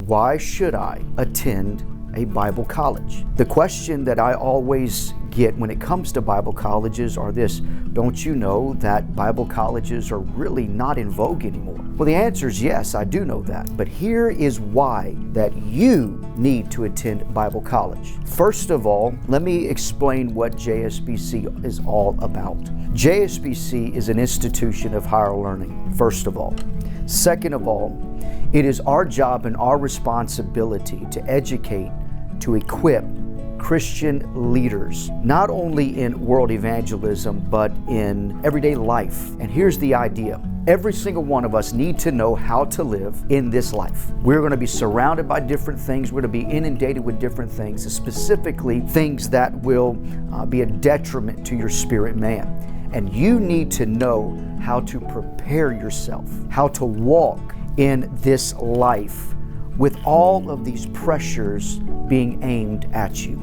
why should I attend a Bible college? The question that I always get when it comes to Bible colleges are this: don't you know that Bible colleges are really not in vogue anymore? Well, the answer is yes, I do know that. But here is why that you need to attend Bible college. First of all, let me explain what JSBC is all about. JSBC is an institution of higher learning, first of all. Second of all, it is our job and our responsibility to educate, to equip Christian leaders, not only in world evangelism, but in everyday life. And here's the idea. Every single one of us need to know how to live in this life. We're going to be surrounded by different things. We're going to be inundated with different things, specifically things that will be a detriment to your spirit man. And you need to know how to prepare yourself, how to walk in this life with all of these pressures being aimed at you.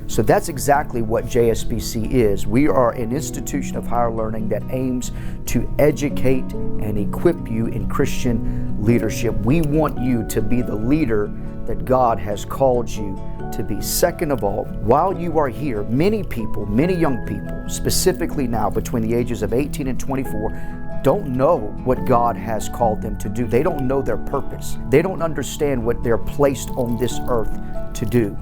So that's exactly what JSBC is. We are an institution of higher learning that aims to educate and equip you in Christian leadership. We want you to be the leader that God has called you to be. Second of all, while you are here, many people, many young people, specifically now between the ages of 18 and 24, don't know what God has called them to do. They don't know their purpose. They don't understand what they're placed on this earth to do.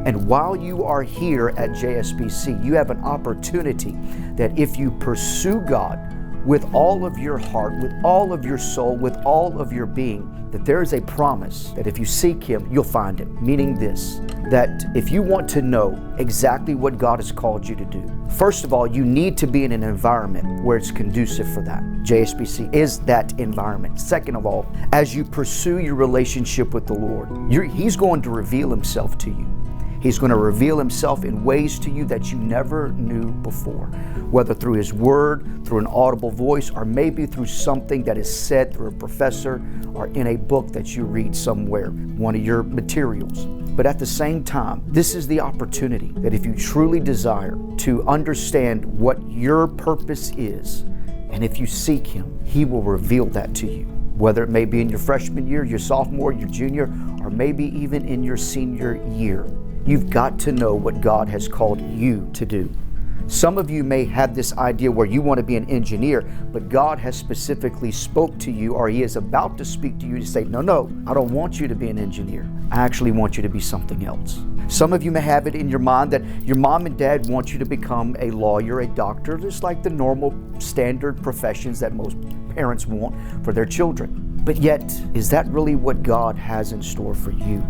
And while you are here at JSBC, you have an opportunity that if you pursue God with all of your heart, with all of your soul, with all of your being, that there is a promise that if you seek Him, you'll find Him. Meaning this, that if you want to know exactly what God has called you to do, first of all, you need to be in an environment where it's conducive for that. JSBC is that environment. Second of all, as you pursue your relationship with the Lord, He's going to reveal Himself to you. He's going to reveal Himself in ways to you that you never knew before, whether through His Word, through an audible voice, or maybe through something that is said through a professor or in a book that you read somewhere, one of your materials. But at the same time, this is the opportunity that if you truly desire to understand what your purpose is, and if you seek Him, He will reveal that to you. Whether it may be in your freshman year, your sophomore, your junior, or maybe even in your senior year. You've got to know what God has called you to do. Some of you may have this idea where you want to be an engineer, but God has specifically spoke to you, or He is about to speak to you to say, no, I don't want you to be an engineer. I actually want you to be something else. Some of you may have it in your mind that your mom and dad want you to become a lawyer, a doctor, just like the normal standard professions that most parents want for their children. But yet, is that really what God has in store for you?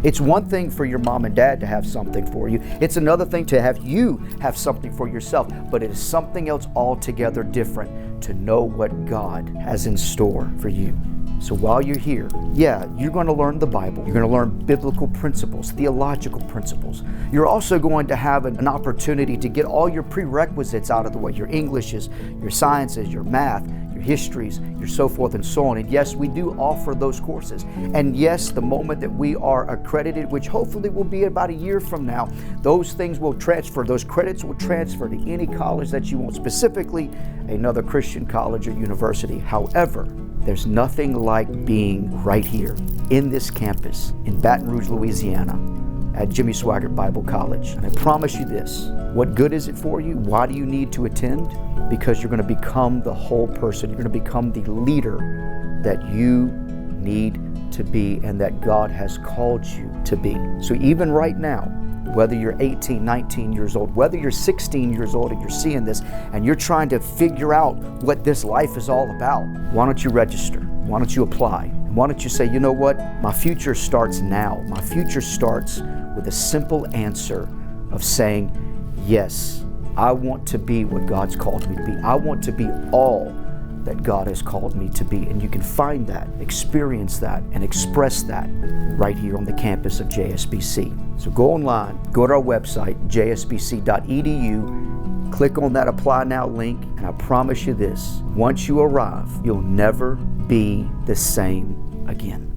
It's one thing for your mom and dad to have something for you. It's another thing to have you have something for yourself. But it is something else altogether different to know what God has in store for you. So while you're here, you're going to learn the Bible. You're going to learn biblical principles, theological principles. You're also going to have an opportunity to get all your prerequisites out of the way. Your Englishes, your sciences, your math, your histories, your so forth and so on. And yes, we do offer those courses. And yes, the moment that we are accredited, which hopefully will be about a year from now, those things will transfer. Those credits will transfer to any college that you want, specifically another Christian college or university. However, there's nothing like being right here in this campus in Baton Rouge, Louisiana at Jimmy Swaggart Bible College. And I promise you this, what good is it for you? Why do you need to attend? Because you're going to become the whole person. You're going to become the leader that you need to be and that God has called you to be. So even right now, whether you're 18, 19 years old, whether you're 16 years old and you're seeing this and you're trying to figure out what this life is all about, why don't you register? Why don't you apply? Why don't you say, you know what? My future starts now. My future starts with a simple answer of saying, yes, I want to be what God's called me to be. I want to be all that God has called me to be. And you can find that, experience that, and express that right here on the campus of JSBC. So go online, go to our website, jsbc.edu, click on that Apply Now link, and I promise you this, once you arrive, you'll never be the same again.